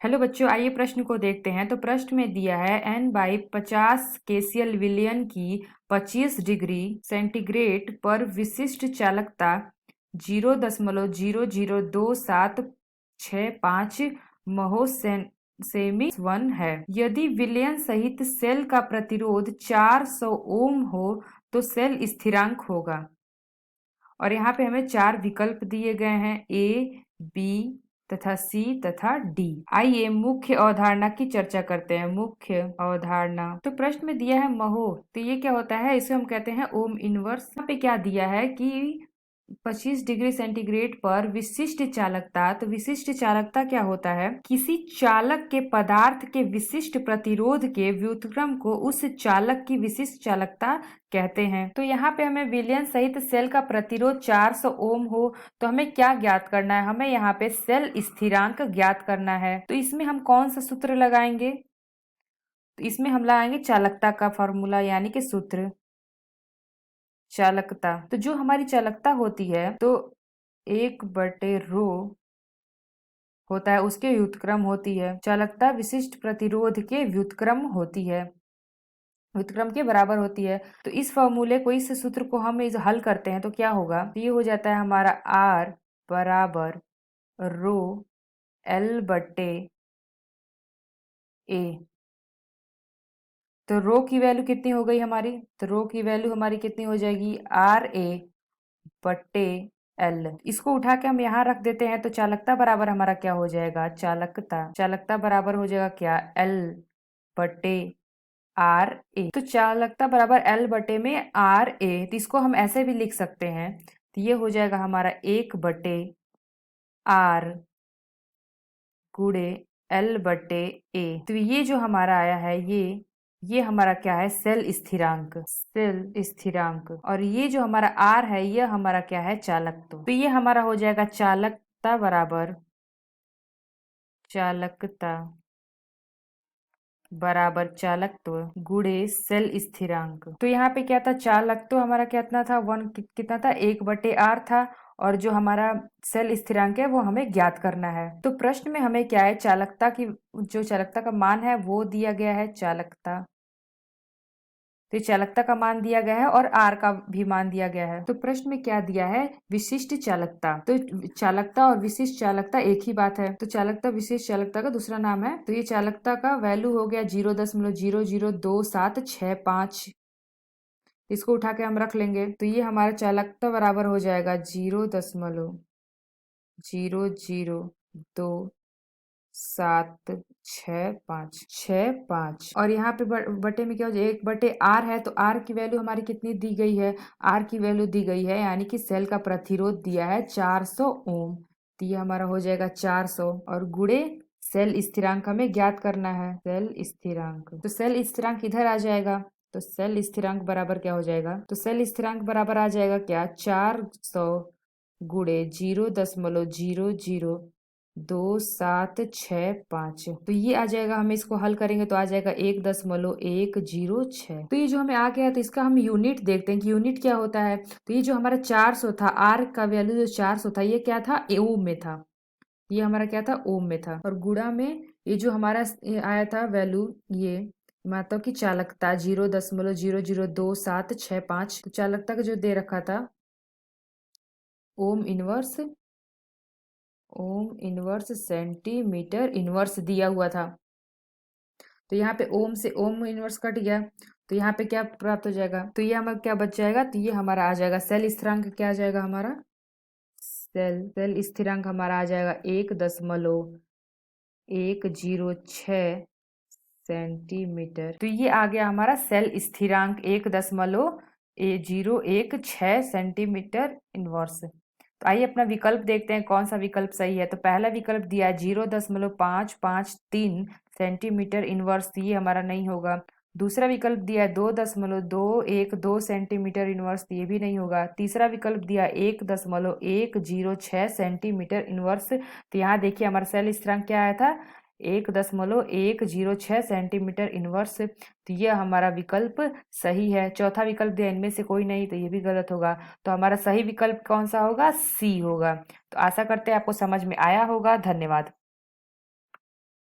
Hello बच्चों, आइए प्रश्न को देखते हैं। तो प्रश्न में दिया है n/50 केसीएल विलयन की 25 डिग्री सेंटीग्रेड पर विशिष्ट चालकता 0.002765 महो सेमी 1 है। यदि विलयन सहित सेल का प्रतिरोध 400 ओम हो तो सेल स्थिरांक होगा। और यहाँ पे हमें 4 विकल्प दिए गए हैं, ए, बी तथा सी तथा डी। आइए मुख्य अवधारणा की चर्चा करते हैं। मुख्य अवधारणा, तो प्रश्न में दिया है महो, तो ये क्या होता है? इसे हम कहते हैं ओम इनवर्स। यहाँ पे क्या दिया है कि 25 डिग्री सेंटीग्रेड पर विशिष्ट चालकता। तो विशिष्ट चालकता क्या होता है? किसी चालक के पदार्थ के विशिष्ट प्रतिरोध के व्युत्क्रम को उस चालक की विशिष्ट चालकता कहते हैं। तो यहाँ पे हमें विलयन सहित सेल का प्रतिरोध 400 ओम हो तो हमें क्या ज्ञात करना है? हमें यहाँ पे सेल स्थिरांक ज्ञात करना है। तो इसमें हम कौन सा सूत्र लगाएंगे? तो इसमें हम लगाएंगे चालकता का फॉर्मूला, यानी कि सूत्र चालकता। तो जो हमारी चालकता होती है तो 1/ρ होता है, उसके व्युत्क्रम होती है। चालकता विशिष्ट प्रतिरोध के व्युत्क्रम होती है, व्युत्क्रम के बराबर होती है। तो इस फॉर्मूले को, इस सूत्र को हम इस हल करते हैं तो क्या होगा? तो ये हो जाता है हमारा R बराबर रो L/A। तो रो की वैल्यू कितनी हो गई हमारी? तो रो की वैल्यू हमारी कितनी हो जाएगी? RA/L। इसको उठा के हम यहाँ रख देते हैं तो चालकता बराबर हमारा क्या हो जाएगा? चालकता बराबर हो जाएगा क्या? L/RA। तो चालकता बराबर L/RA। तो इसको हम ऐसे भी लिख सकते हैं, तो ये हो जाएगा हमारा 1/R गुणे L/A। तो ये जो हमारा आया है, ये हमारा क्या है? सेल स्थिरांक। और ये जो हमारा R है, ये हमारा क्या है? चालकत्व। तो ये हमारा हो जाएगा चालकता चालकत्व गुणे सेल स्थिरांक। तो यहाँ पे क्या था? चालकत्व हमारा कितना था? कितना था? 1/R था। और जो हमारा सेल स्थिरांक है वो हमें ज्ञात करना है। तो प्रश्न में हमें क्या है? जो चालकता का मान है वो दिया गया है, चालकता। तो ये चालकता का मान दिया गया है और R का भी मान दिया गया है। तो प्रश्न में क्या दिया है? विशिष्ट चालकता। तो चालकता और विशिष्ट चालकता एक ही बात है। तो चालकता विशिष्ट चालकता का दूसरा नाम है। तो ये चालकता का वैल्यू हो गया 0.002765। इसको उठा के हम रख लेंगे तो ये हमारा चालकता बराबर हो जाएगा 0.002765। और यहाँ पे बटे में क्या हो जाए? 1/R है, तो R की वैल्यू हमारी कितनी दी गई है? R की वैल्यू दी गई है, यानी कि सेल का प्रतिरोध दिया है 400 ओम। तो ये हमारा हो जाएगा 400 और गुणे सेल स्थिरांक हमें ज्ञात करना है, सेल स्थिरांक। तो सेल स्थिरांक इधर आ जाएगा, तो सेल स्थिरांक बराबर क्या हो जाएगा? तो सेल स्थिरांक बराबर आ जाएगा क्या? 400 गुणे 0.02765। तो ये आ जाएगा, हमें इसको हल करेंगे तो आ जाएगा 1.106। तो ये जो हमें आ गया, तो इसका हम यूनिट देखते हैं कि यूनिट क्या होता है। तो ये जो हमारा 400 था, R का वैल्यू जो 400 था, ये क्या था? ओम में था। ये हमारा क्या था? ओम में था। और गुणा में ये जो हमारा आया था वैल्यू, ये मतलब कि चालकता 0.00275। तो चालकता का जो दे रखा था ओम इनवर्स सेंटीमीटर इनवर्स दिया हुआ था। तो यहाँ पे ओम से ओम इनवर्स कट गया, तो यहाँ पे क्या प्राप्त हो जाएगा? तो ये हमारा क्या बच जाएगा? तो ये हमारा आ जाएगा सेल स्थिरांक। क्या आ जाएगा हमारा? सेल स्थिरांक हमारा आ जाएगा 1.106 सेंटीमीटर। तो ये आ गया हमारा सेल स्थिरांक 1.016 सेंटीमीटर इनवर्स। तो आइए अपना विकल्प देखते हैं कौन सा विकल्प सही है। तो पहला विकल्प दिया है 0.553 सेंटीमीटर इनवर्स, ये हमारा नहीं होगा। दूसरा विकल्प दिया है 2.212 सेंटीमीटर इनवर्स, ये भी नहीं होगा। तीसरा विकल्प दिया 1.106 सेंटीमीटर इनवर्स। तो यहाँ देखिए हमारा सेल स्थिरांक क्या आया था? 1.106 सेंटीमीटर इनवर्स। तो यह हमारा विकल्प सही है। चौथा विकल्प दिया इनमें से कोई नहीं, तो ये भी गलत होगा। तो हमारा सही विकल्प कौन सा होगा? सी होगा। तो आशा करते हैं आपको समझ में आया होगा। धन्यवाद।